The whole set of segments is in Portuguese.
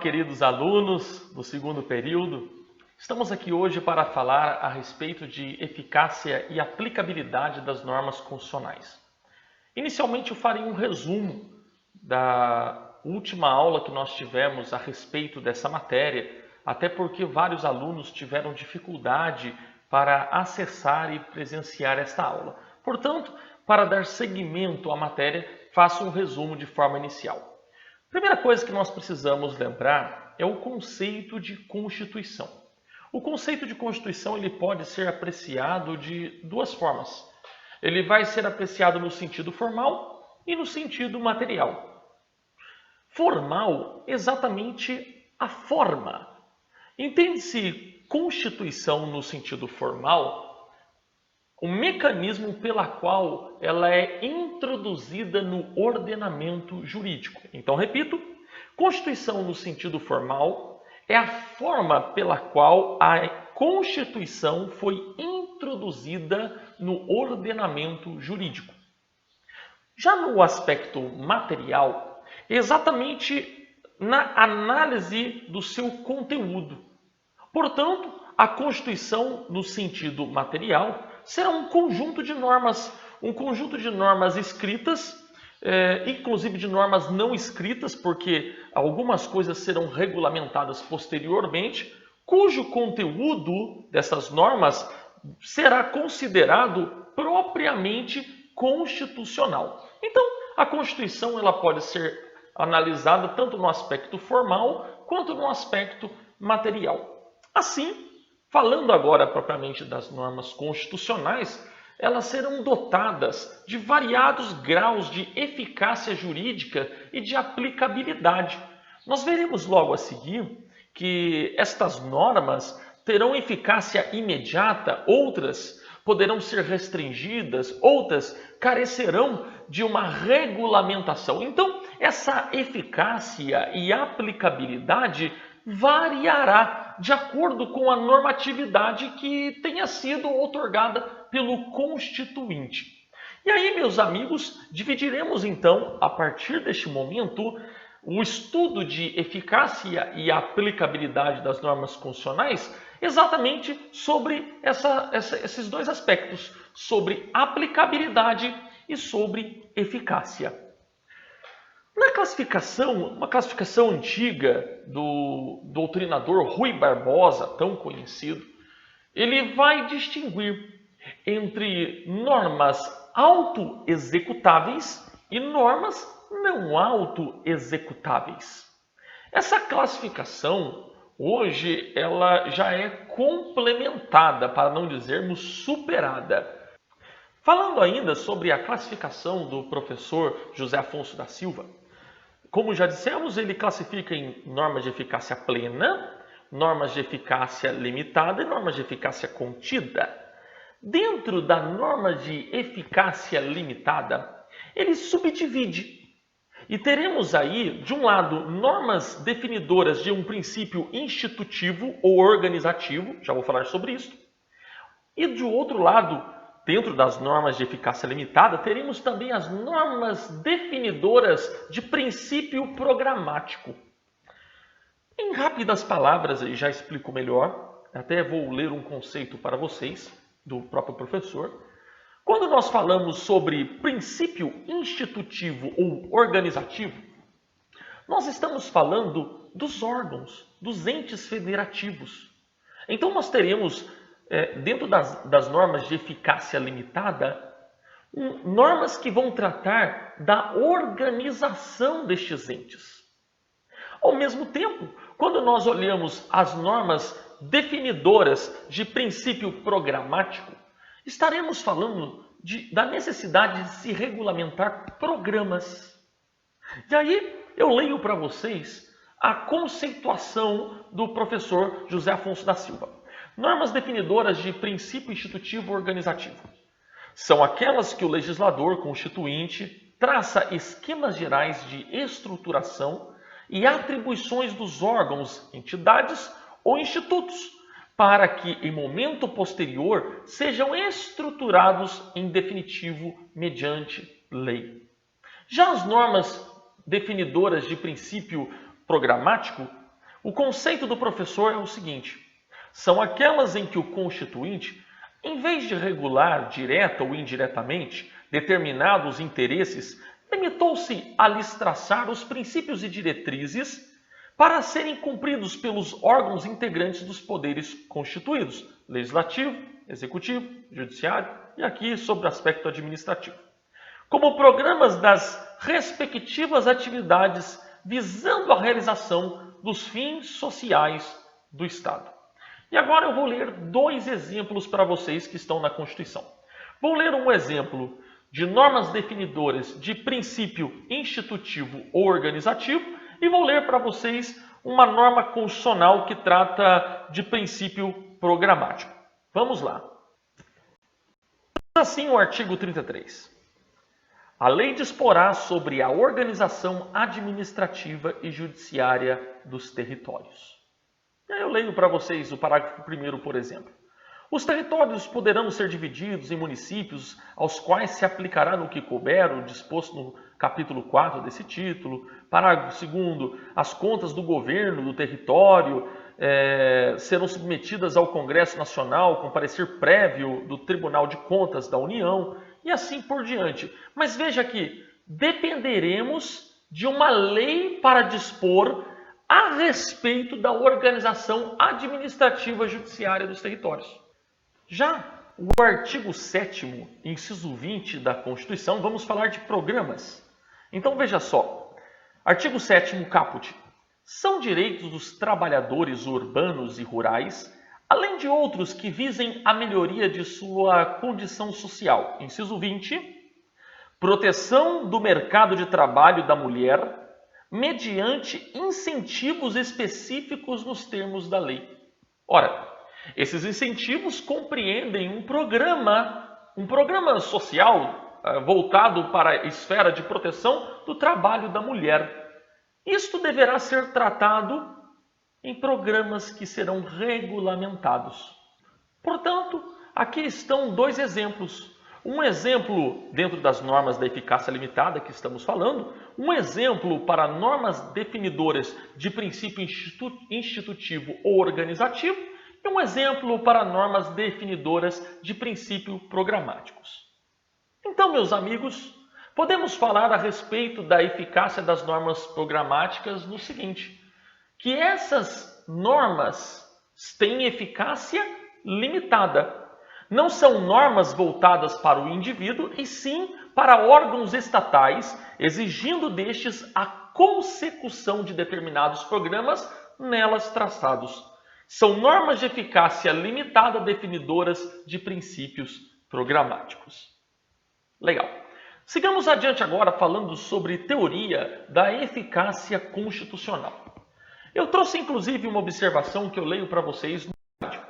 queridos alunos do segundo período. Estamos aqui hoje para falar a respeito de eficácia e aplicabilidade das normas constitucionais. Inicialmente eu farei um resumo da última aula que nós tivemos a respeito dessa matéria, até porque vários alunos tiveram dificuldade para acessar e presenciar esta aula. Portanto, para dar seguimento à matéria, faço um resumo de forma inicial. Primeira coisa que nós precisamos lembrar é o conceito de Constituição. O conceito de Constituição ele pode ser apreciado de duas formas. Ele vai ser apreciado no sentido formal e no sentido material. Formal, exatamente a forma. Entende-se Constituição no sentido formal, o mecanismo pela qual ela é introduzida no ordenamento jurídico. Então, repito, Constituição no sentido formal é a forma pela qual a Constituição foi introduzida no ordenamento jurídico. Já no aspecto material, exatamente na análise do seu conteúdo. Portanto, a Constituição no sentido material será um conjunto de normas escritas, inclusive de normas não escritas, porque algumas coisas serão regulamentadas posteriormente, cujo conteúdo dessas normas será considerado propriamente constitucional. Então, a Constituição ela pode ser analisada tanto no aspecto formal quanto no aspecto material. Assim, falando agora propriamente das normas constitucionais, elas serão dotadas de variados graus de eficácia jurídica e de aplicabilidade. Nós veremos logo a seguir que estas normas terão eficácia imediata, outras poderão ser restringidas, outras carecerão de uma regulamentação. Então, essa eficácia e aplicabilidade variará de acordo com a normatividade que tenha sido outorgada pelo Constituinte. E aí, meus amigos, dividiremos então, a partir deste momento, o estudo de eficácia e aplicabilidade das normas constitucionais exatamente sobre esses dois aspectos, sobre aplicabilidade e sobre eficácia. Na classificação, uma classificação antiga do doutrinador Rui Barbosa, tão conhecido, ele vai distinguir entre normas autoexecutáveis e normas não autoexecutáveis. Essa classificação, hoje, ela já é complementada, para não dizermos superada. Falando ainda sobre a classificação do professor José Afonso da Silva, como já dissemos, ele classifica em normas de eficácia plena, normas de eficácia limitada e normas de eficácia contida. Dentro da norma de eficácia limitada, ele subdivide. E teremos aí, de um lado, normas definidoras de um princípio institutivo ou organizativo, já vou falar sobre isso. E de outro lado, dentro das normas de eficácia limitada, teremos também as normas definidoras de princípio programático. Em rápidas palavras, eu já explico melhor, até vou ler um conceito para vocês, do próprio professor. Quando nós falamos sobre princípio institutivo ou organizativo, nós estamos falando dos órgãos, dos entes federativos. Então nós teremos dentro das normas de eficácia limitada, normas que vão tratar da organização destes entes. Ao mesmo tempo, quando nós olhamos as normas definidoras de princípio programático, estaremos falando da necessidade de se regulamentar programas. E aí eu leio para vocês a conceituação do professor José Afonso da Silva. Normas definidoras de princípio institutivo organizativo. São aquelas que o legislador constituinte traça esquemas gerais de estruturação e atribuições dos órgãos, entidades ou institutos, para que, em momento posterior, sejam estruturados em definitivo mediante lei. Já as normas definidoras de princípio programático O conceito do professor é o seguinte: são aquelas em que o constituinte, em vez de regular direta ou indiretamente determinados interesses, limitou-se a lhes traçar os princípios e diretrizes para serem cumpridos pelos órgãos integrantes dos poderes constituídos, legislativo, executivo, judiciário e aqui sobre o aspecto administrativo, como programas das respectivas atividades visando a realização dos fins sociais do Estado. E agora eu vou ler 2 exemplos para vocês que estão na Constituição. Vou ler um exemplo de normas definidoras de princípio institutivo ou organizativo e vou ler para vocês uma norma constitucional que trata de princípio programático. Vamos lá. Assim o artigo 33. A lei disporá sobre a organização administrativa e judiciária dos territórios. E aí eu leio para vocês o parágrafo 1º, por exemplo. Os territórios poderão ser divididos em municípios aos quais se aplicará no que couber o disposto no capítulo 4 desse título. Parágrafo 2º. As contas do governo do território serão submetidas ao Congresso Nacional com parecer prévio do Tribunal de Contas da União e assim por diante. Mas veja que dependeremos de uma lei para dispor a respeito da organização administrativa judiciária dos territórios. Já o artigo 7º, inciso 20 da Constituição, vamos falar de programas. Então veja só, artigo 7º, caput. São direitos dos trabalhadores urbanos e rurais, além de outros que visem a melhoria de sua condição social. Inciso 20, proteção do mercado de trabalho da mulher, mediante incentivos específicos nos termos da lei. Ora, esses incentivos compreendem um programa social voltado para a esfera de proteção do trabalho da mulher. Isto deverá ser tratado em programas que serão regulamentados. Portanto, aqui estão 2 exemplos. Um exemplo dentro das normas da eficácia limitada que estamos falando, um exemplo para normas definidoras de princípio institutivo ou organizativo e um exemplo para normas definidoras de princípio programáticos. Então, meus amigos, podemos falar a respeito da eficácia das normas programáticas no seguinte, que essas normas têm eficácia limitada. Não são normas voltadas para o indivíduo, e sim para órgãos estatais, exigindo destes a consecução de determinados programas nelas traçados. São normas de eficácia limitada definidoras de princípios programáticos. Legal. Sigamos adiante agora falando sobre teoria da eficácia constitucional. Eu trouxe inclusive uma observação que eu leio para vocês no vídeo.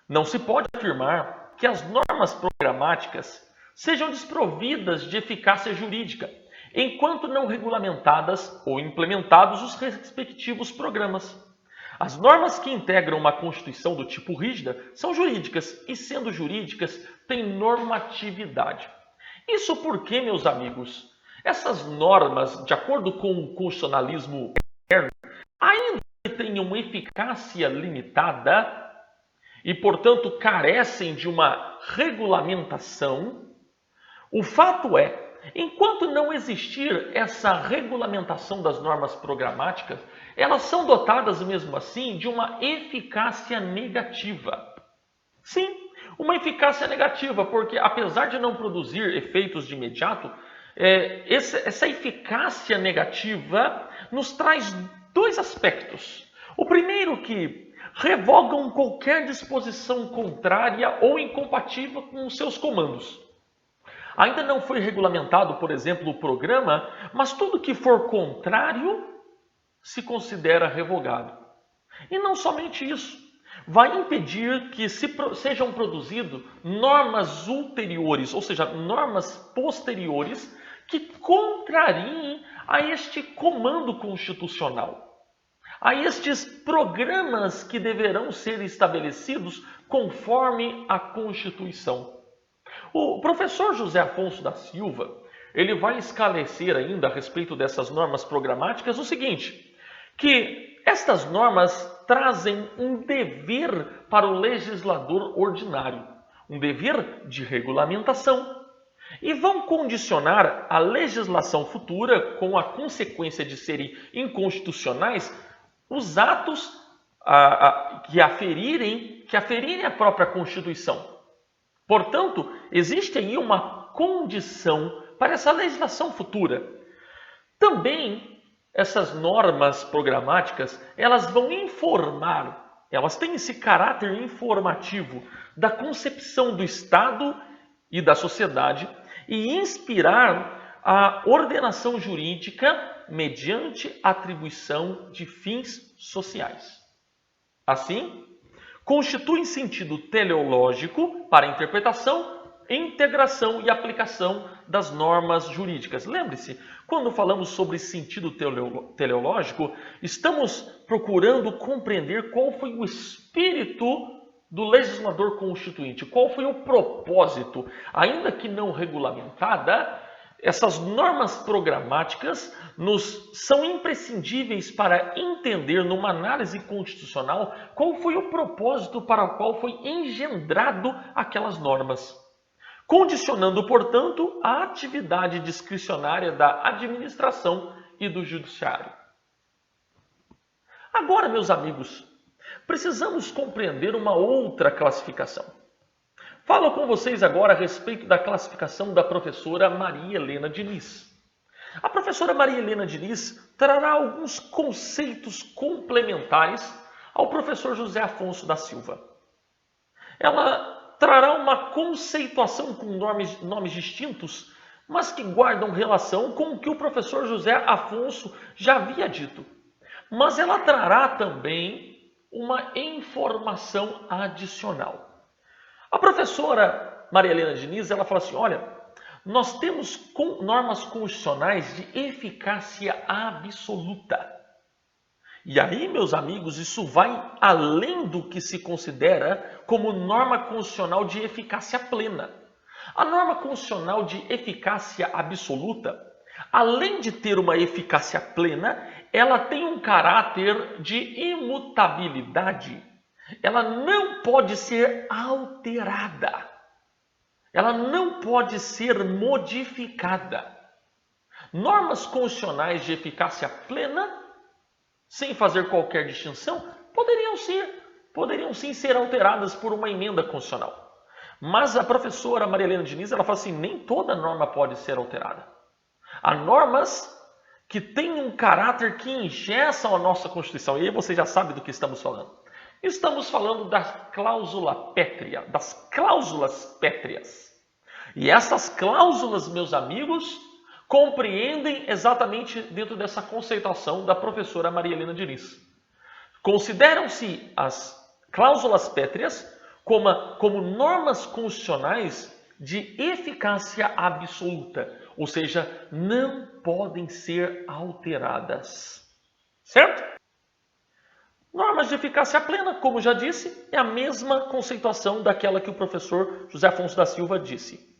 Não se pode afirmar que as normas programáticas sejam desprovidas de eficácia jurídica, enquanto não regulamentadas ou implementados os respectivos programas. As normas que integram uma Constituição do tipo rígida são jurídicas e, sendo jurídicas, têm normatividade. Isso porque, meus amigos, essas normas, de acordo com o constitucionalismo interno, ainda que tenham eficácia limitada e, portanto, carecem de uma regulamentação, o fato é, enquanto não existir essa regulamentação das normas programáticas, elas são dotadas mesmo assim de uma eficácia negativa. Sim, uma eficácia negativa, porque apesar de não produzir efeitos de imediato, essa eficácia negativa nos traz 2 aspectos. O primeiro que revogam qualquer disposição contrária ou incompatível com os seus comandos. Ainda não foi regulamentado, por exemplo, o programa, mas tudo que for contrário se considera revogado. E não somente isso, vai impedir que sejam produzidas normas ulteriores, ou seja, normas posteriores, que contrariem a este comando constitucional, a estes programas que deverão ser estabelecidos conforme a Constituição. O professor José Afonso da Silva, ele vai esclarecer ainda a respeito dessas normas programáticas o seguinte, que Estas normas trazem um dever para o legislador ordinário, um dever de regulamentação, e vão condicionar a legislação futura, com a consequência de serem inconstitucionais, os atos que aferirem a própria Constituição. Portanto, existe aí uma condição para essa legislação futura. Também, essas normas programáticas, elas vão informar, elas têm esse caráter informativo da concepção do Estado e da sociedade e inspirar a ordenação jurídica mediante atribuição de fins sociais. Assim, constituem sentido teleológico para a interpretação, integração e aplicação das normas jurídicas. Lembre-se, quando falamos sobre sentido teleológico, estamos procurando compreender qual foi o espírito do legislador constituinte, qual foi o propósito, ainda que não regulamentada. Essas normas programáticas são imprescindíveis para entender, numa análise constitucional, qual foi o propósito para o qual foi engendrado aquelas normas, condicionando, portanto, a atividade discricionária da administração e do judiciário. Agora, meus amigos, precisamos compreender uma outra classificação. Falo com vocês agora a respeito da classificação da professora Maria Helena Diniz. A professora Maria Helena Diniz trará alguns conceitos complementares ao professor José Afonso da Silva. Ela trará uma conceituação com nomes distintos, mas que guardam relação com o que o professor José Afonso já havia dito. Mas ela trará também uma informação adicional. A professora Maria Helena Diniz, ela fala assim, olha, nós temos normas constitucionais de eficácia absoluta. E aí, meus amigos, isso vai além do que se considera como norma constitucional de eficácia plena. A norma constitucional de eficácia absoluta, além de ter uma eficácia plena, ela tem um caráter de imutabilidade. Ela não pode ser alterada. Ela não pode ser modificada. Normas constitucionais de eficácia plena, sem fazer qualquer distinção, poderiam sim ser alteradas por uma emenda constitucional. Mas a professora Maria Helena Diniz, ela fala assim, nem toda norma pode ser alterada. Há normas que têm um caráter que engessam a nossa Constituição. E aí você já sabe do que estamos falando. Estamos falando da cláusula pétrea, das cláusulas pétreas. E essas cláusulas, meus amigos, compreendem exatamente dentro dessa conceituação da professora Maria Helena Diniz. Consideram-se as cláusulas pétreas como normas constitucionais de eficácia absoluta, ou seja, não podem ser alteradas. Certo? Normas de eficácia plena, como já disse, é a mesma conceituação daquela que o professor José Afonso da Silva disse.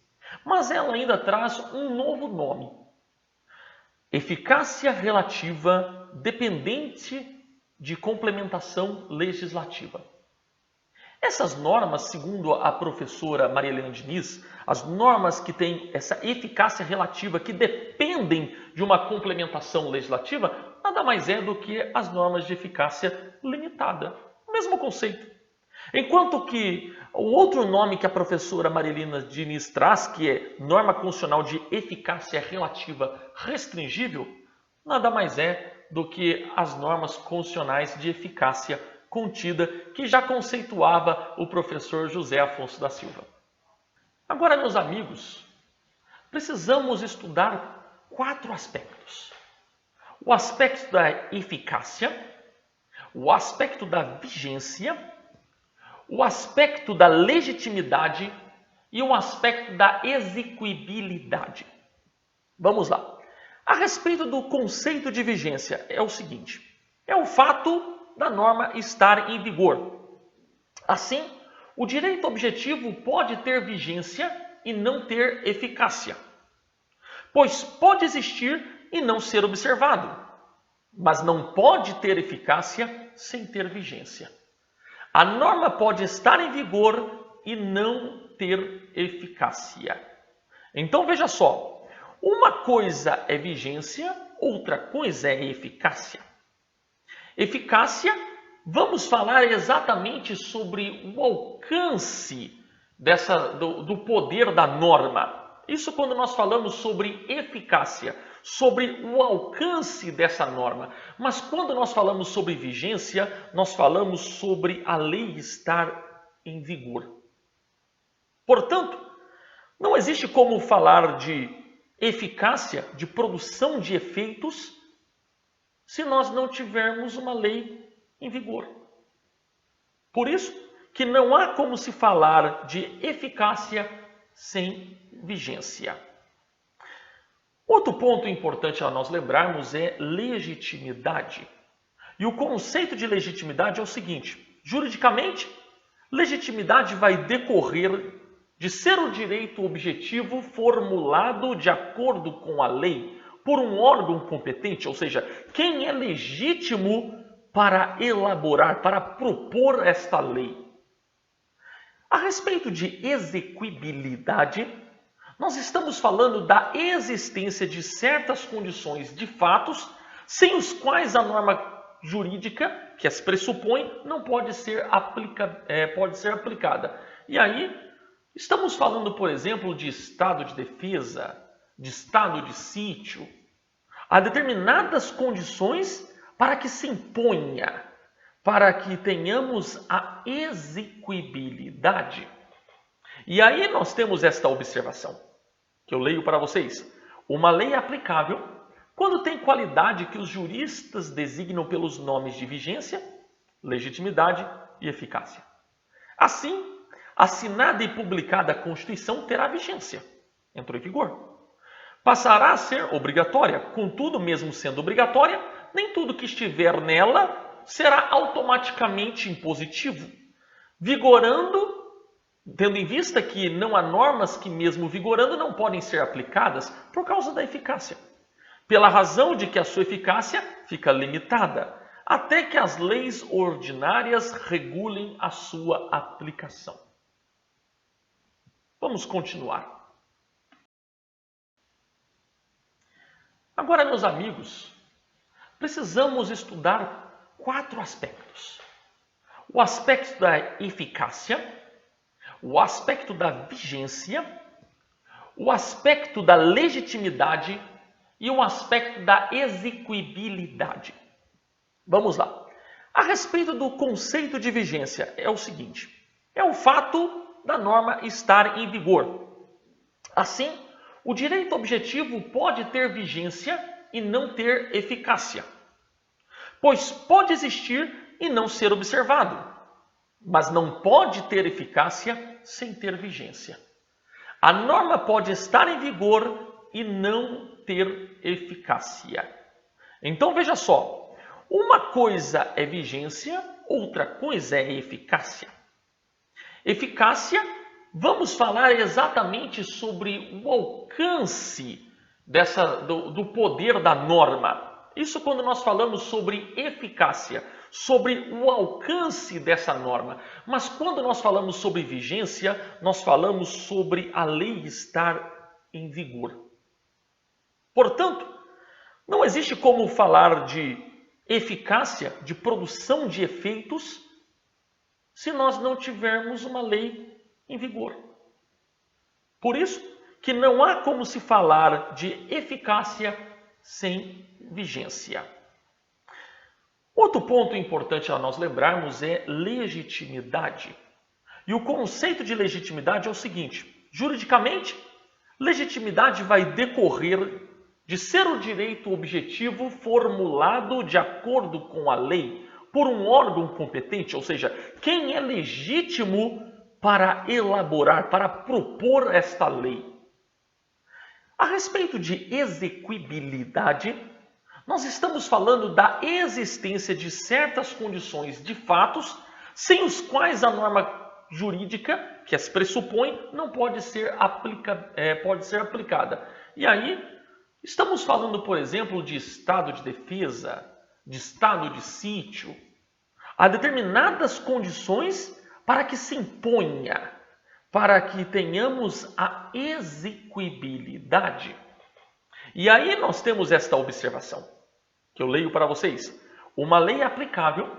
Mas ela ainda traz um novo nome. Eficácia relativa dependente de complementação legislativa. Essas normas, segundo a professora Maria Helena Diniz, as normas que têm essa eficácia relativa, que dependem de uma complementação legislativa, nada mais é do que as normas de eficácia limitada. O mesmo conceito. Enquanto que o outro nome que a professora Maria Helena Diniz traz, que é norma constitucional de eficácia relativa restringível, nada mais é do que as normas constitucionais de eficácia contida, que já conceituava o professor José Afonso da Silva. Agora, meus amigos, precisamos estudar 4 aspectos. O aspecto da eficácia, o aspecto da vigência, o aspecto da legitimidade e o aspecto da execuibilidade. Vamos lá. A respeito do conceito de vigência, é o seguinte: é o fato da norma estar em vigor. Assim, o direito objetivo pode ter vigência e não ter eficácia, pois pode existir e não ser observado. mas não pode ter eficácia sem ter vigência. A norma pode estar em vigor e não ter eficácia. Então veja só, uma coisa é vigência, outra coisa é eficácia. Eficácia, vamos falar exatamente sobre o alcance do poder da norma. Isso quando nós falamos sobre eficácia, sobre o alcance dessa norma. Mas quando nós falamos sobre vigência, nós falamos sobre a lei estar em vigor. Portanto, não existe como falar de eficácia, de produção de efeitos, se nós não tivermos uma lei em vigor. Por isso que não há como se falar de eficácia sem vigência. Outro ponto importante a nós lembrarmos é legitimidade. E o conceito de legitimidade é o seguinte: juridicamente, legitimidade vai decorrer de ser o direito objetivo formulado de acordo com a lei por um órgão competente, ou seja, quem é legítimo para elaborar, para propor esta lei. A respeito de exequibilidade, nós estamos falando da existência de certas condições de fatos sem os quais a norma jurídica, que as pressupõe, não pode ser aplicada. E aí, estamos falando, por exemplo, de estado de defesa, de estado de sítio. Há determinadas condições para que se imponha, para que tenhamos a exequibilidade. E aí nós temos esta observação, que eu leio para vocês. Uma lei é aplicável quando tem qualidade que os juristas designam pelos nomes de vigência, legitimidade e eficácia. Assim, assinada e publicada a Constituição terá vigência, entrou em vigor. Passará a ser obrigatória, contudo, mesmo sendo obrigatória, nem tudo que estiver nela será automaticamente impositivo, vigorando, tendo em vista que não há normas que, mesmo vigorando, não podem ser aplicadas por causa da eficácia, pela razão de que a sua eficácia fica limitada, até que as leis ordinárias regulem a sua aplicação. Vamos continuar. Agora, meus amigos, precisamos estudar 4 aspectos. O aspecto da eficácia, o aspecto da vigência, o aspecto da legitimidade e o aspecto da exequibilidade. Vamos lá. A respeito do conceito de vigência, é o seguinte: é o fato da norma estar em vigor. Assim, o direito objetivo pode ter vigência e não ter eficácia, pois pode existir e não ser observado, mas não pode ter eficácia sem ter vigência. A norma pode estar em vigor e não ter eficácia. Então veja só, uma coisa é vigência, outra coisa é eficácia. Eficácia, vamos falar exatamente sobre o alcance do poder da norma. Isso quando nós falamos sobre eficácia, sobre o alcance dessa norma. Mas quando nós falamos sobre vigência, nós falamos sobre a lei estar em vigor. Portanto, não existe como falar de eficácia, de produção de efeitos, se nós não tivermos uma lei em vigor. Por isso que não há como se falar de eficácia sem vigência. Outro ponto importante a nós lembrarmos é legitimidade. E o conceito de legitimidade é o seguinte: juridicamente, legitimidade vai decorrer de ser o direito objetivo formulado de acordo com a lei por um órgão competente, ou seja, quem é legítimo para elaborar, para propor esta lei. A respeito de exequibilidade, nós estamos falando da existência de certas condições de fatos sem os quais a norma jurídica, que as pressupõe, não pode ser aplicada. E aí, estamos falando, por exemplo, de estado de defesa, de estado de sítio. Há determinadas condições para que se imponha, para que tenhamos a execuibilidade. E aí nós temos esta observação, que eu leio para vocês. Uma lei é aplicável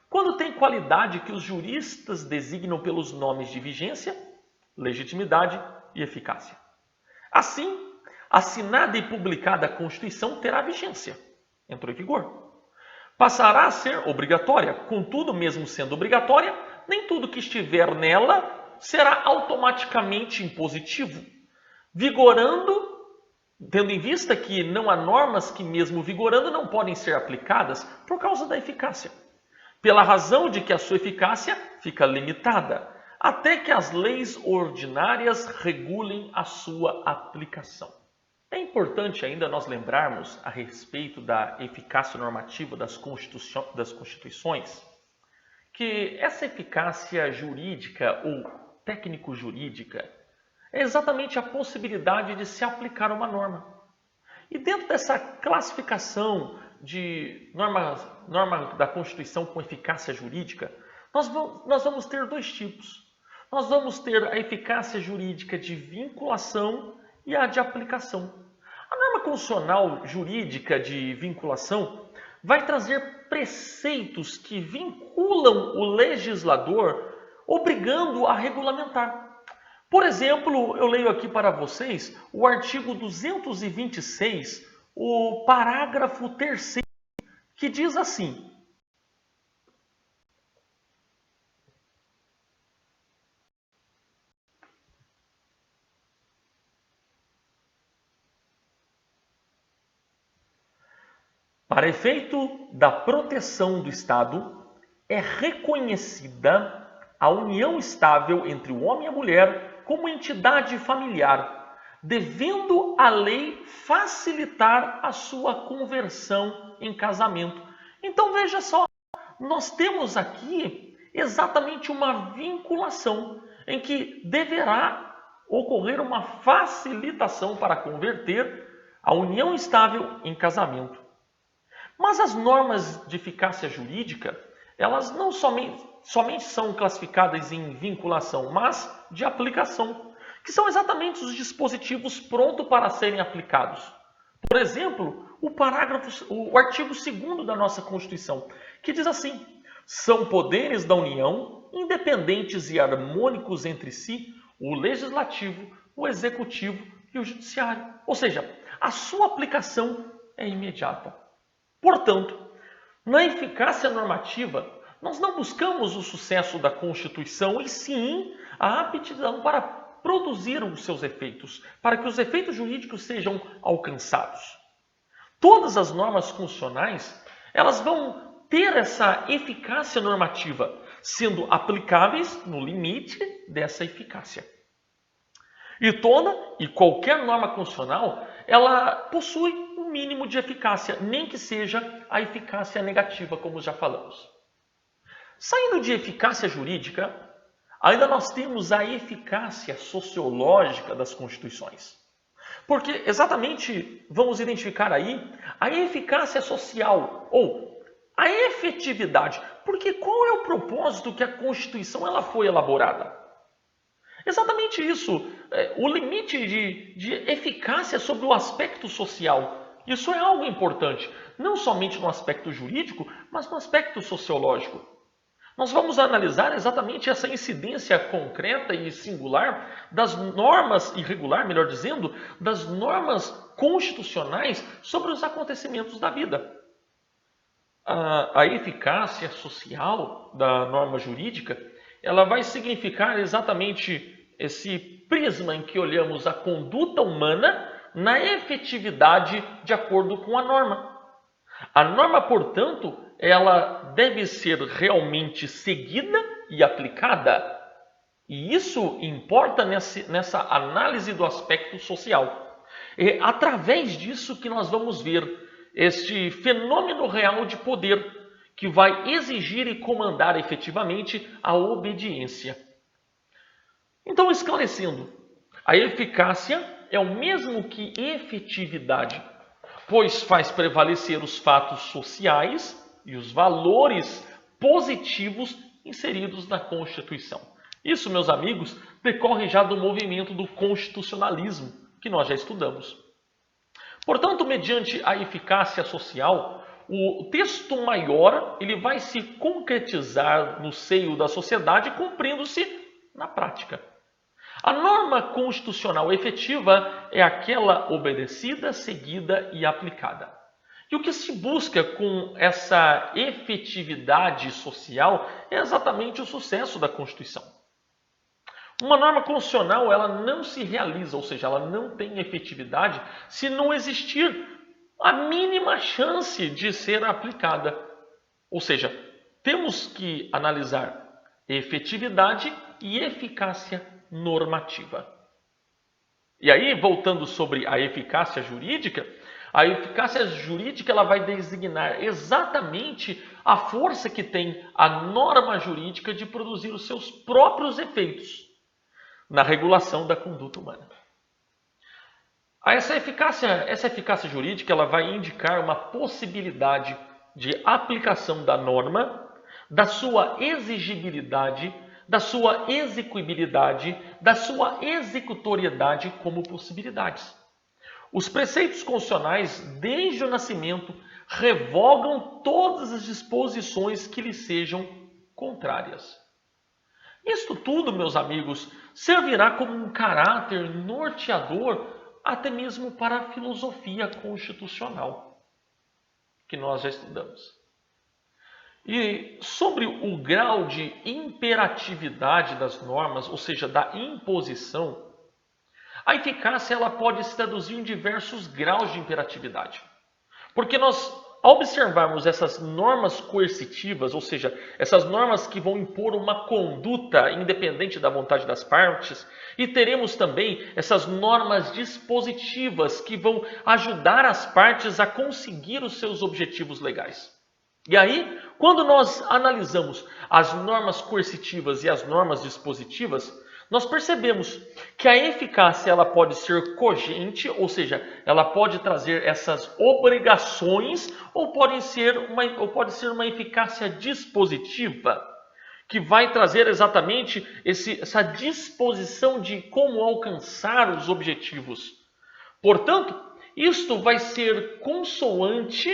quando tem qualidade que os juristas designam pelos nomes de vigência, legitimidade e eficácia. Assim, assinada e publicada a Constituição terá vigência, entrou em vigor. Passará a ser obrigatória, contudo, mesmo sendo obrigatória, nem tudo que estiver nela será automaticamente impositivo, vigorando, tendo em vista que não há normas que, mesmo vigorando, não podem ser aplicadas por causa da eficácia, pela razão de que a sua eficácia fica limitada, até que as leis ordinárias regulem a sua aplicação. É importante ainda nós lembrarmos a respeito da eficácia normativa das constituições, que essa eficácia jurídica ou técnico-jurídica é exatamente a possibilidade de se aplicar uma norma. E dentro dessa classificação de norma da Constituição com eficácia jurídica, nós vamos ter dois tipos. Nós vamos ter a eficácia jurídica de vinculação e a de aplicação. A norma constitucional jurídica de vinculação vai trazer preceitos que vinculam o legislador, obrigando a regulamentar. Por exemplo, eu leio aqui para vocês o artigo 226, o parágrafo 3º, que diz assim: para efeito da proteção do Estado, é reconhecida a união estável entre o homem e a mulher como entidade familiar, devendo a lei facilitar a sua conversão em casamento. Então veja só, nós temos aqui exatamente uma vinculação em que deverá ocorrer uma facilitação para converter a união estável em casamento. Mas as normas de eficácia jurídica, elas não somente são classificadas em vinculação, mas de aplicação, que são exatamente os dispositivos prontos para serem aplicados. Por exemplo, o artigo 2º da nossa Constituição, que diz assim: são poderes da União, independentes e harmônicos entre si, o Legislativo, o Executivo e o Judiciário. Ou seja, a sua aplicação é imediata. Portanto, na eficácia normativa, nós não buscamos o sucesso da Constituição, e sim a aptidão para produzir os seus efeitos, para que os efeitos jurídicos sejam alcançados. Todas as normas constitucionais, elas vão ter essa eficácia normativa, sendo aplicáveis no limite dessa eficácia. E toda e qualquer norma constitucional, ela possui um mínimo de eficácia, nem que seja a eficácia negativa, como já falamos. Saindo de eficácia jurídica, ainda nós temos a eficácia sociológica das constituições. Porque exatamente vamos identificar aí a eficácia social ou a efetividade. Porque qual é o propósito que a Constituição ela foi elaborada? Exatamente isso, o limite de eficácia sobre o aspecto social. Isso é algo importante, não somente no aspecto jurídico, mas no aspecto sociológico. Nós vamos analisar exatamente essa incidência concreta e singular das normas, irregular, melhor dizendo, das normas constitucionais sobre os acontecimentos da vida. A eficácia social da norma jurídica, ela vai significar exatamente esse prisma em que olhamos a conduta humana na efetividade de acordo com a norma. A norma, portanto, ela deve ser realmente seguida e aplicada. E isso importa nessa análise do aspecto social. É através disso que nós vamos ver este fenômeno real de poder que vai exigir e comandar efetivamente a obediência. Então, esclarecendo, a eficácia é o mesmo que efetividade. pois faz prevalecer os fatos sociais e os valores positivos inseridos na Constituição. Isso, meus amigos, decorre já do movimento do constitucionalismo, que nós já estudamos. Portanto, mediante a eficácia social, o texto maior ele vai se concretizar no seio da sociedade, cumprindo-se na prática. A norma constitucional efetiva é aquela obedecida, seguida e aplicada. E o que se busca com essa efetividade social é exatamente o sucesso da Constituição. Uma norma constitucional ela não se realiza, ou seja, ela não tem efetividade se não existir a mínima chance de ser aplicada. Ou seja, temos que analisar efetividade e eficácia normativa. E aí, voltando sobre a eficácia jurídica ela vai designar exatamente a força que tem a norma jurídica de produzir os seus próprios efeitos na regulação da conduta humana. Essa eficácia jurídica ela vai indicar uma possibilidade de aplicação da norma, da sua exigibilidade, da sua execuibilidade, da sua executoriedade como possibilidades. Os preceitos constitucionais, desde o nascimento, revogam todas as disposições que lhes sejam contrárias. Isto tudo, meus amigos, servirá como um caráter norteador até mesmo para a filosofia constitucional, que nós já estudamos. E sobre o grau de imperatividade das normas, ou seja, da imposição, a eficácia ela pode se traduzir em diversos graus de imperatividade. Porque nós, ao observarmos essas normas coercitivas, ou seja, essas normas que vão impor uma conduta independente da vontade das partes, e teremos também essas normas dispositivas que vão ajudar as partes a conseguir os seus objetivos legais. E aí, quando nós analisamos as normas coercitivas e as normas dispositivas, nós percebemos que a eficácia ela pode ser cogente, ou seja, ela pode trazer essas obrigações, ou pode ser uma eficácia dispositiva, que vai trazer exatamente essa disposição de como alcançar os objetivos. Portanto, isto vai ser consoante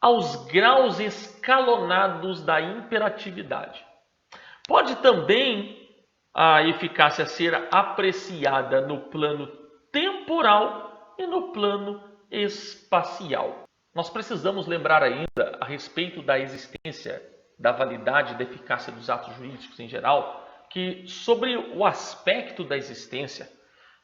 aos graus escalonados da imperatividade. Pode também a eficácia ser apreciada no plano temporal e no plano espacial. Nós precisamos lembrar ainda a respeito da existência, da validade e da eficácia dos atos jurídicos em geral, que sobre o aspecto da existência,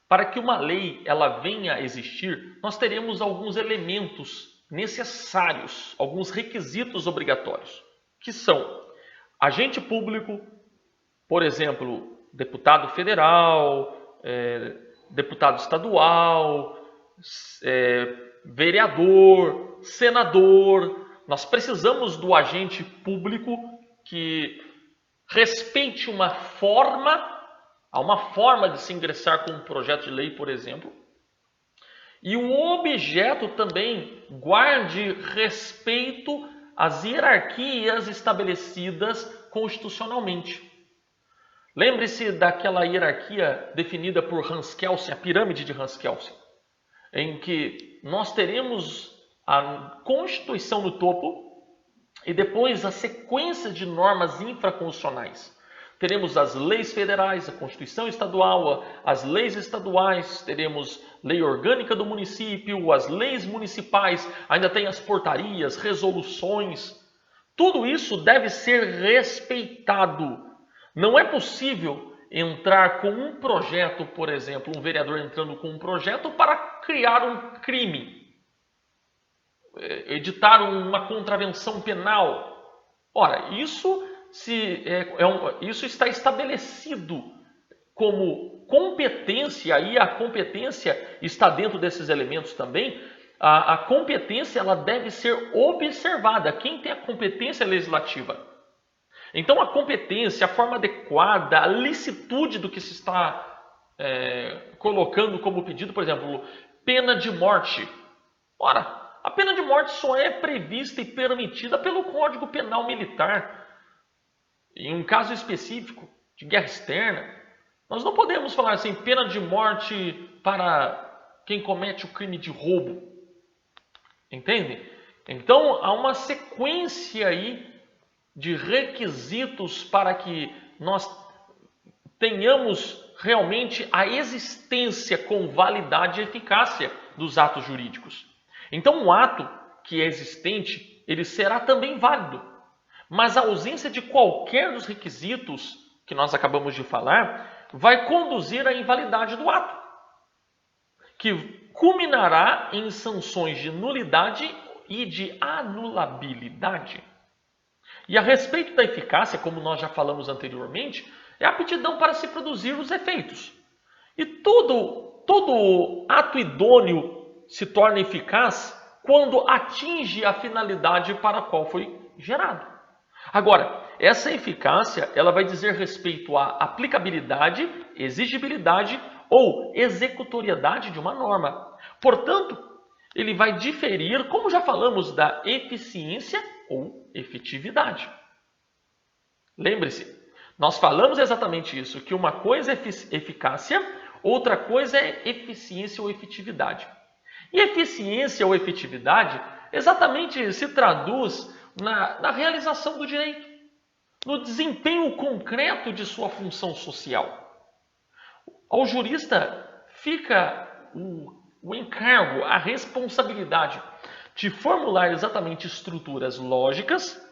para que uma lei ela venha a existir, nós teremos alguns elementos necessários, alguns requisitos obrigatórios, que são agente público, por exemplo, deputado federal, deputado estadual, vereador, senador. Nós precisamos do agente público que respeite uma forma de se ingressar com um projeto de lei, por exemplo. E o objeto também guarde respeito às hierarquias estabelecidas constitucionalmente. Lembre-se daquela hierarquia definida por Hans Kelsen, a pirâmide de Hans Kelsen, em que nós teremos a Constituição no topo e depois a sequência de normas infraconstitucionais. Teremos as leis federais, a Constituição estadual, as leis estaduais, teremos lei orgânica do município, as leis municipais, ainda tem as portarias, resoluções. Tudo isso deve ser respeitado. Não é possível entrar com um projeto, por exemplo, um vereador entrando com um projeto para criar um crime, editar uma contravenção penal. Ora, isso está estabelecido como competência, e a competência está dentro desses elementos também. A competência ela deve ser observada. Quem tem a competência legislativa? Então, a competência, a forma adequada, a licitude do que se está colocando como pedido, por exemplo, pena de morte. Ora, A pena de morte só é prevista e permitida pelo Código Penal Militar. Em um caso específico de guerra externa, nós não podemos falar assim, pena de morte para quem comete o crime de roubo. Entende? Então, há uma sequência aí de requisitos para que nós tenhamos realmente a existência com validade e eficácia dos atos jurídicos. Então, um ato que é existente, ele será também válido. Mas a ausência de qualquer dos requisitos que nós acabamos de falar vai conduzir à invalidade do ato, que culminará em sanções de nulidade e de anulabilidade. E a respeito da eficácia, como nós já falamos anteriormente, é a aptidão para se produzir os efeitos. E todo ato idôneo se torna eficaz quando atinge a finalidade para a qual foi gerado. Agora, essa eficácia ela vai dizer respeito à aplicabilidade, exigibilidade ou executoriedade de uma norma. Portanto, ele vai diferir, como já falamos, da eficiência ou efetividade. Lembre-se, nós falamos exatamente isso, que uma coisa é eficácia, outra coisa é eficiência ou efetividade. E eficiência ou efetividade exatamente se traduz na realização do direito, no desempenho concreto de sua função social. Ao jurista fica o encargo, a responsabilidade de formular exatamente estruturas lógicas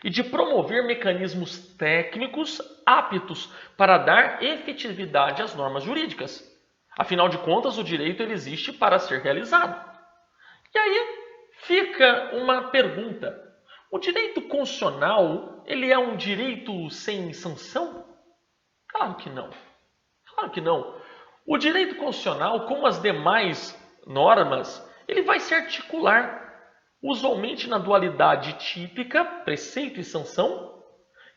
e de promover mecanismos técnicos aptos para dar efetividade às normas jurídicas. Afinal de contas, o direito ele existe para ser realizado. E aí fica uma pergunta. O direito constitucional, ele é um direito sem sanção? Claro que não. Claro que não. O direito constitucional, como as demais normas, ele vai se articular usualmente na dualidade típica, preceito e sanção,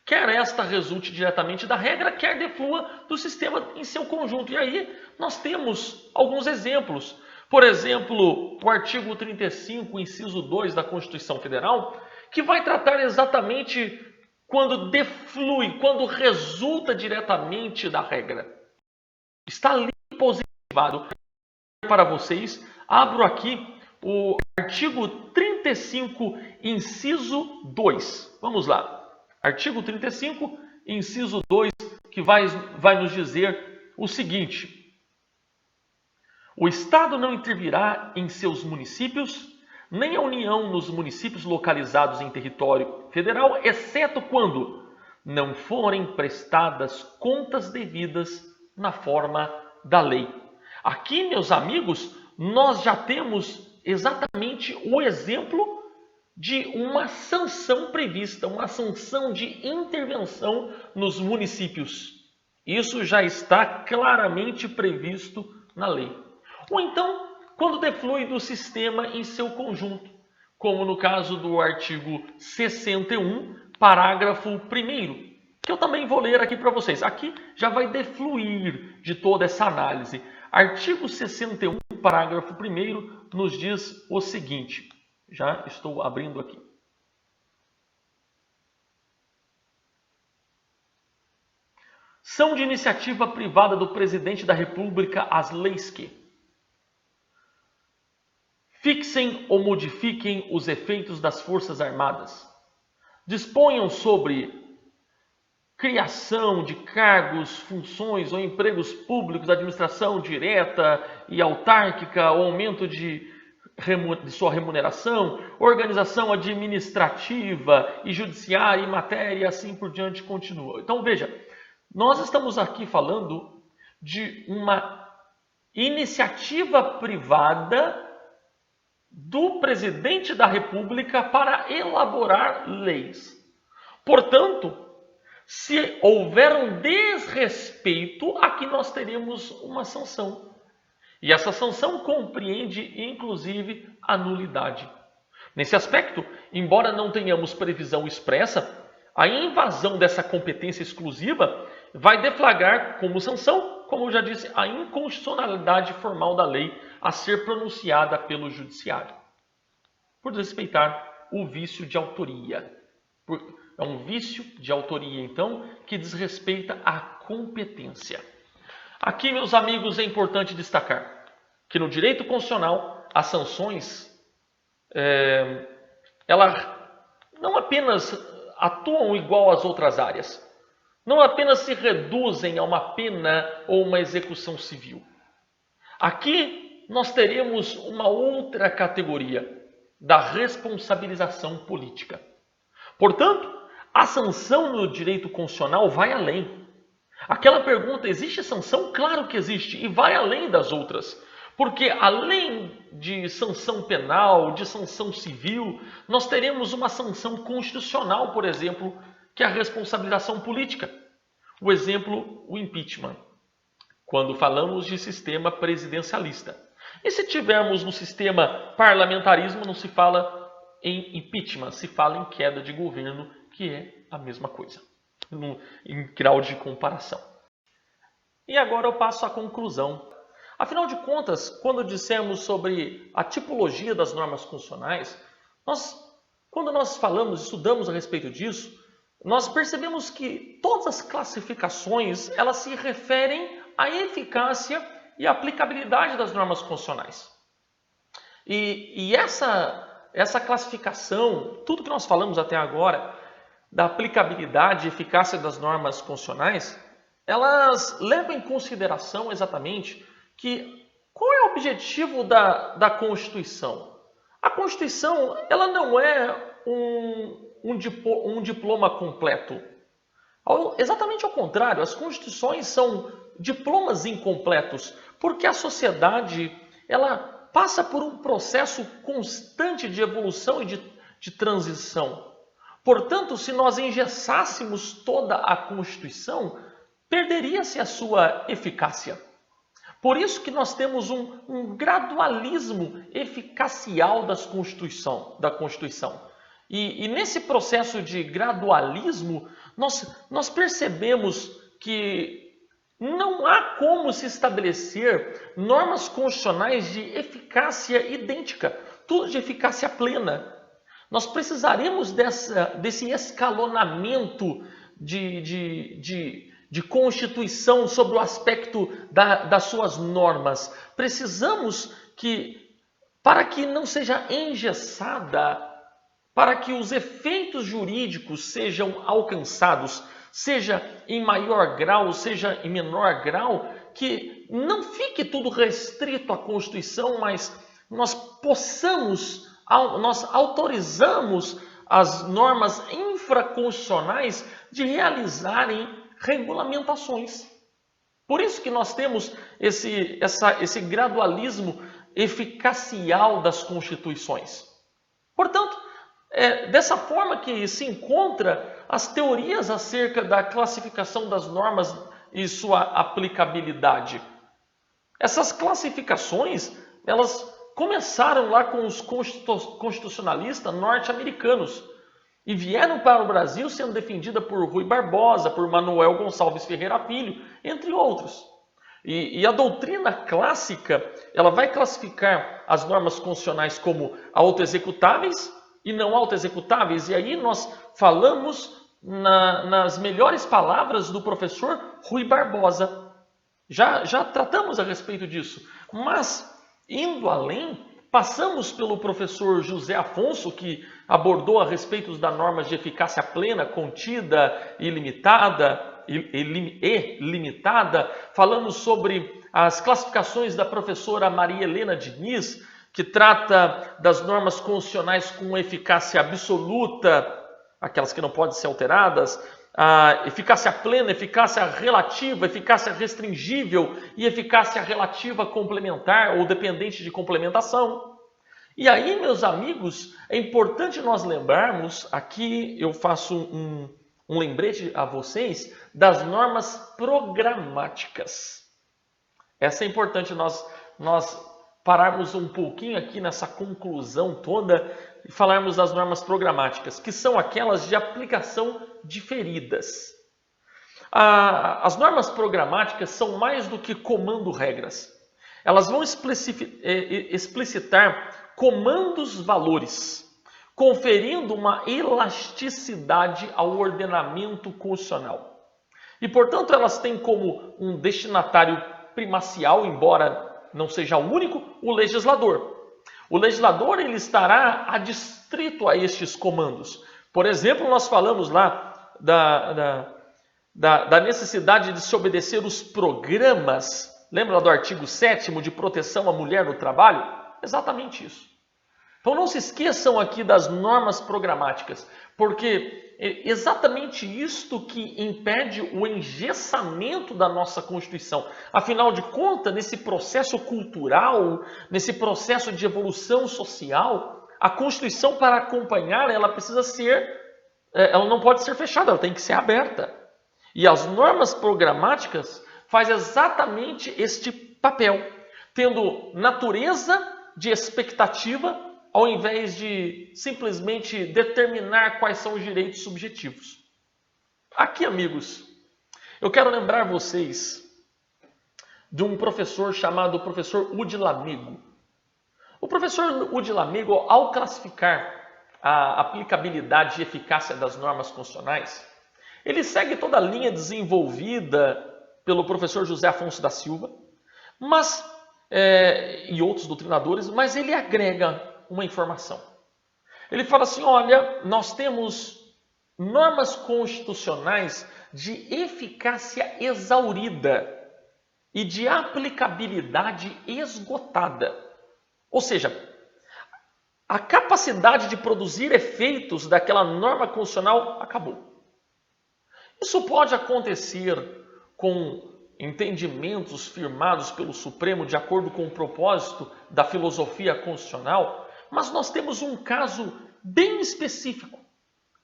quer esta resulte diretamente da regra, quer deflua do sistema em seu conjunto. E aí nós temos alguns exemplos. Por exemplo, o artigo 35, inciso 2 da Constituição Federal, que vai tratar exatamente quando deflui, quando resulta diretamente da regra. Está ali positivado para vocês. Abro aqui o artigo 35, inciso 2. Vamos lá. Artigo 35, inciso 2, que vai nos dizer o seguinte: o Estado não intervirá em seus municípios, nem a União nos municípios localizados em território federal, exceto quando não forem prestadas contas devidas na forma da lei. Aqui, meus amigos, nós já temos exatamente o exemplo de uma sanção prevista, uma sanção de intervenção nos municípios. Isso já está claramente previsto na lei. Ou então, quando deflui do sistema em seu conjunto, como no caso do artigo 61, parágrafo 1º, que eu também vou ler aqui para vocês. Aqui já vai defluir de toda essa análise. Artigo 61, parágrafo 1º, nos diz o seguinte. Já estou abrindo aqui. São de iniciativa privada do Presidente da República as leis que fixem ou modifiquem os efeitos das Forças Armadas, disponham sobre criação de cargos, funções ou empregos públicos da administração direta e autárquica, ou aumento de sua remuneração, organização administrativa e judiciária em matéria e assim por diante continua. Então veja, nós estamos aqui falando de uma iniciativa privada do Presidente da República para elaborar leis. Portanto, se houver um desrespeito, aqui nós teremos uma sanção. E essa sanção compreende, inclusive, a nulidade. Nesse aspecto, embora não tenhamos previsão expressa, a invasão dessa competência exclusiva vai deflagrar como sanção, como eu já disse, a inconstitucionalidade formal da lei a ser pronunciada pelo Judiciário. por desrespeitar o vício de autoria. É um vício de autoria, então, que desrespeita a competência. Aqui, meus amigos, é importante destacar que no direito constitucional, as sanções, elas não apenas atuam igual às outras áreas, não apenas se reduzem a uma pena ou uma execução civil. Aqui nós teremos uma outra categoria da responsabilização política. Portanto, a sanção no direito constitucional vai além. Aquela pergunta, existe sanção? Claro que existe, e vai além das outras. Porque além de sanção penal, de sanção civil, nós teremos uma sanção constitucional, por exemplo, que é a responsabilização política. O exemplo, o impeachment, quando falamos de sistema presidencialista. E se tivermos no sistema parlamentarismo, não se fala em impeachment, se fala em queda de governo, que é a mesma coisa, em grau de comparação. E agora eu passo à conclusão. Afinal de contas, quando dissemos sobre a tipologia das normas constitucionais, quando nós falamos, estudamos a respeito disso, nós percebemos que todas as classificações, elas se referem à eficácia e aplicabilidade das normas constitucionais. E essa classificação, tudo que nós falamos até agora, da aplicabilidade e eficácia das normas constitucionais, elas levam em consideração exatamente que qual é o objetivo da Constituição? A Constituição, ela não é um diploma completo. Exatamente ao contrário, as Constituições são diplomas incompletos, porque a sociedade ela passa por um processo constante de evolução e de transição. Portanto, se nós engessássemos toda a Constituição, perderia-se a sua eficácia. Por isso que nós temos um gradualismo eficacial da Constituição. E nesse processo de gradualismo, nós percebemos que não há como se estabelecer normas constitucionais de eficácia idêntica, tudo de eficácia plena. Nós precisaremos desse escalonamento de Constituição sobre o aspecto das suas normas. Precisamos para que não seja engessada, para que os efeitos jurídicos sejam alcançados, seja em maior grau, seja em menor grau, que não fique tudo restrito à Constituição, mas nós autorizamos as normas infraconstitucionais de realizarem regulamentações. Por isso que nós temos esse gradualismo eficacial das Constituições. Portanto, dessa forma que se encontra as teorias acerca da classificação das normas e sua aplicabilidade. Essas classificações, elas começaram lá com os constitucionalistas norte-americanos e vieram para o Brasil sendo defendida por Rui Barbosa, por Manuel Gonçalves Ferreira Filho, entre outros. E a doutrina clássica, ela vai classificar as normas constitucionais como autoexecutáveis e não autoexecutáveis. E aí nós falamos nas melhores palavras do professor Rui Barbosa. Já tratamos a respeito disso. Mas, indo além, passamos pelo professor José Afonso, que abordou a respeito das normas de eficácia plena, contida e limitada. Falamos sobre as classificações da professora Maria Helena Diniz, que trata das normas constitucionais com eficácia absoluta, aquelas que não podem ser alteradas, a eficácia plena, eficácia relativa, eficácia restringível e eficácia relativa complementar ou dependente de complementação. E aí, meus amigos, é importante nós lembrarmos, aqui eu faço um lembrete a vocês, das normas programáticas. Essa é importante nós pararmos um pouquinho aqui nessa conclusão toda e falarmos das normas programáticas, que são aquelas de aplicação diferidas. As normas programáticas são mais do que comando-regras. Elas vão explicitar comandos valores, conferindo uma elasticidade ao ordenamento constitucional. E, portanto, elas têm como um destinatário primacial, embora não seja o único, o legislador. O legislador ele estará adstrito a estes comandos. Por exemplo, nós falamos lá da necessidade de se obedecer os programas. Lembra do artigo 7º de proteção à mulher no trabalho? Exatamente isso. Então não se esqueçam aqui das normas programáticas, porque é exatamente isto que impede o engessamento da nossa Constituição. Afinal de contas, nesse processo cultural, nesse processo de evolução social, a Constituição, para acompanhar, ela não pode ser fechada, ela tem que ser aberta. E as normas programáticas fazem exatamente este papel, tendo natureza de expectativa, ao invés de simplesmente determinar quais são os direitos subjetivos. Aqui, amigos, eu quero lembrar vocês de um professor chamado professor Udi Lamego. O professor Udi Lamego, ao classificar a aplicabilidade e eficácia das normas constitucionais, ele segue toda a linha desenvolvida pelo professor José Afonso da Silva, e outros doutrinadores, mas ele agrega uma informação. Ele fala assim, olha, nós temos normas constitucionais de eficácia exaurida e de aplicabilidade esgotada. Ou seja, a capacidade de produzir efeitos daquela norma constitucional acabou. Isso pode acontecer com entendimentos firmados pelo Supremo de acordo com o propósito da filosofia constitucional, mas nós temos um caso bem específico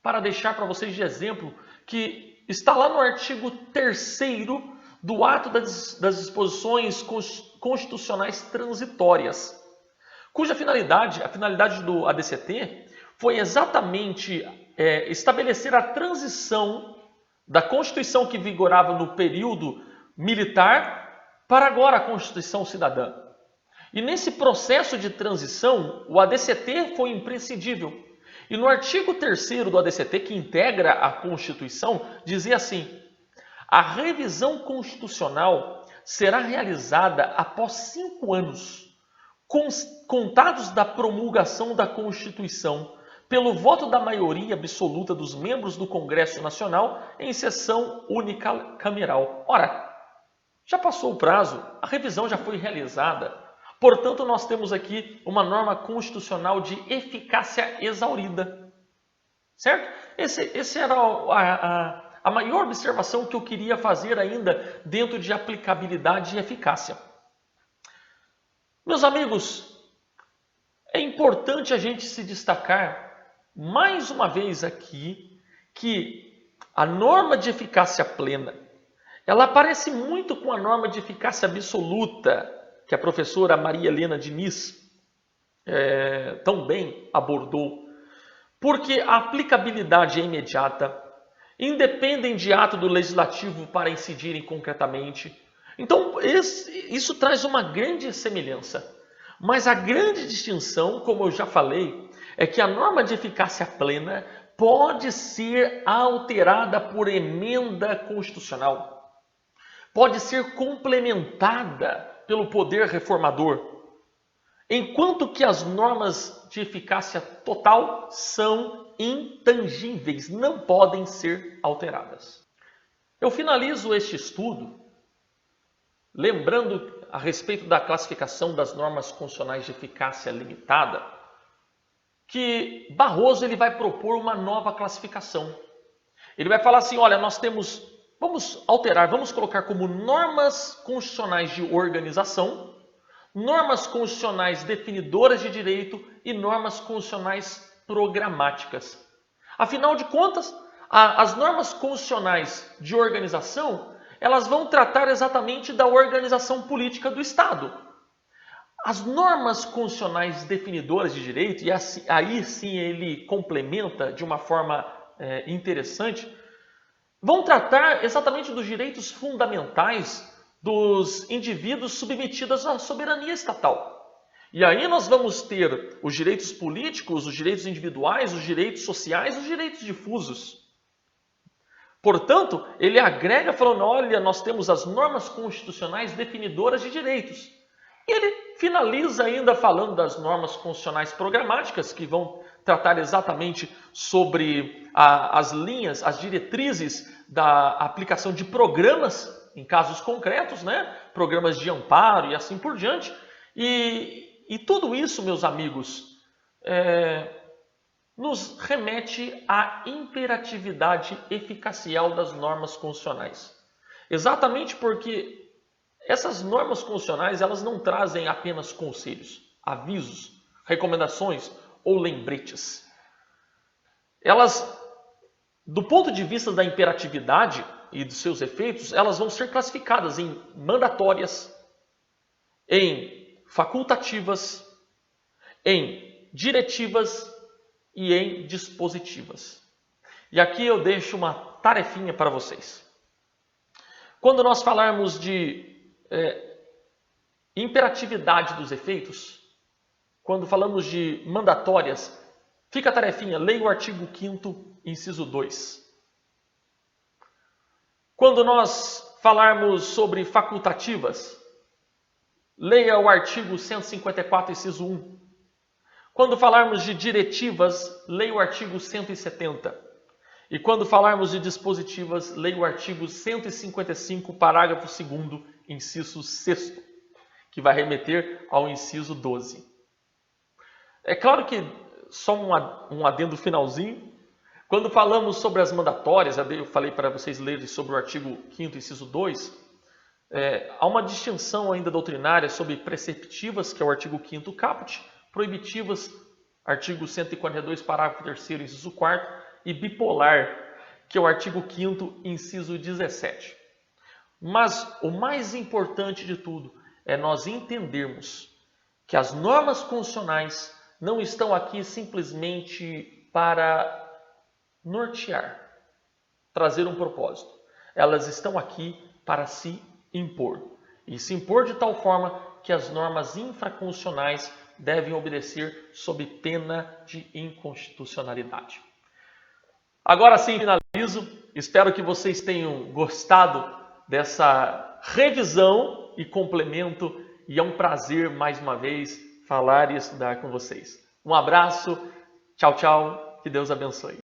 para deixar para vocês de exemplo, que está lá no artigo 3º do ato das disposições constitucionais transitórias, cuja finalidade, a finalidade do ADCT, foi exatamente estabelecer a transição da Constituição que vigorava no período militar para agora a Constituição cidadã. E nesse processo de transição, o ADCT foi imprescindível. E no artigo 3º do ADCT, que integra a Constituição, dizia assim: a revisão constitucional será realizada após 5 anos, contados da promulgação da Constituição, pelo voto da maioria absoluta dos membros do Congresso Nacional em sessão unicameral. Ora, já passou o prazo, a revisão já foi realizada. Portanto, nós temos aqui uma norma constitucional de eficácia exaurida. Certo? Esse era a maior observação que eu queria fazer ainda dentro de aplicabilidade e eficácia. Meus amigos, é importante a gente se destacar mais uma vez aqui que a norma de eficácia plena, ela parece muito com a norma de eficácia absoluta que a professora Maria Helena Diniz tão bem abordou, porque a aplicabilidade é imediata, independem de ato do legislativo para incidirem concretamente. Então, isso traz uma grande semelhança. Mas a grande distinção, como eu já falei, é que a norma de eficácia plena pode ser alterada por emenda constitucional. Pode ser complementada pelo poder reformador. Enquanto que as normas de eficácia total são intangíveis, não podem ser alteradas. Eu finalizo este estudo lembrando a respeito da classificação das normas constitucionais de eficácia limitada, que Barroso ele vai propor uma nova classificação. Ele vai falar assim, olha, vamos alterar, vamos colocar como normas constitucionais de organização, normas constitucionais definidoras de direito e normas constitucionais programáticas. Afinal de contas, as normas constitucionais de organização, elas vão tratar exatamente da organização política do Estado. As normas constitucionais definidoras de direito, e aí sim ele complementa de uma forma interessante, vão tratar exatamente dos direitos fundamentais dos indivíduos submetidos à soberania estatal. E aí nós vamos ter os direitos políticos, os direitos individuais, os direitos sociais, os direitos difusos. Portanto, ele agrega falando, olha, nós temos as normas constitucionais definidoras de direitos. E ele finaliza ainda falando das normas constitucionais programáticas, que vão tratar exatamente sobre as linhas, as diretrizes da aplicação de programas, em casos concretos, né? Programas de amparo e assim por diante. E tudo isso, meus amigos, nos remete à imperatividade eficacial das normas constitucionais. Exatamente porque essas normas constitucionais, elas não trazem apenas conselhos, avisos, recomendações ou lembretes. Elas, do ponto de vista da imperatividade e dos seus efeitos, elas vão ser classificadas em mandatórias, em facultativas, em diretivas e em dispositivas. E aqui eu deixo uma tarefinha para vocês. Quando nós falarmos de imperatividade dos efeitos, quando falamos de mandatórias, fica a tarefinha, leia o artigo 5º, inciso 2. Quando nós falarmos sobre facultativas, leia o artigo 154, inciso 1. Quando falarmos de diretivas, leia o artigo 170. E quando falarmos de dispositivas, leia o artigo 155, parágrafo 2º, inciso 6º, que vai remeter ao inciso 12. É claro que, só um adendo finalzinho, quando falamos sobre as mandatórias, eu falei para vocês lerem sobre o artigo 5º, inciso 2, há uma distinção ainda doutrinária sobre preceptivas, que é o artigo 5º caput, proibitivas, artigo 142, parágrafo 3º, inciso 4º, e bipolar, que é o artigo 5º, inciso 17. Mas o mais importante de tudo é nós entendermos que as normas constitucionais não estão aqui simplesmente para nortear, trazer um propósito. Elas estão aqui para se impor. E se impor de tal forma que as normas infraconstitucionais devem obedecer sob pena de inconstitucionalidade. Agora sim, finalizo. Espero que vocês tenham gostado dessa revisão e complemento. E é um prazer, mais uma vez, falar e estudar com vocês. Um abraço. Tchau, tchau. Que Deus abençoe.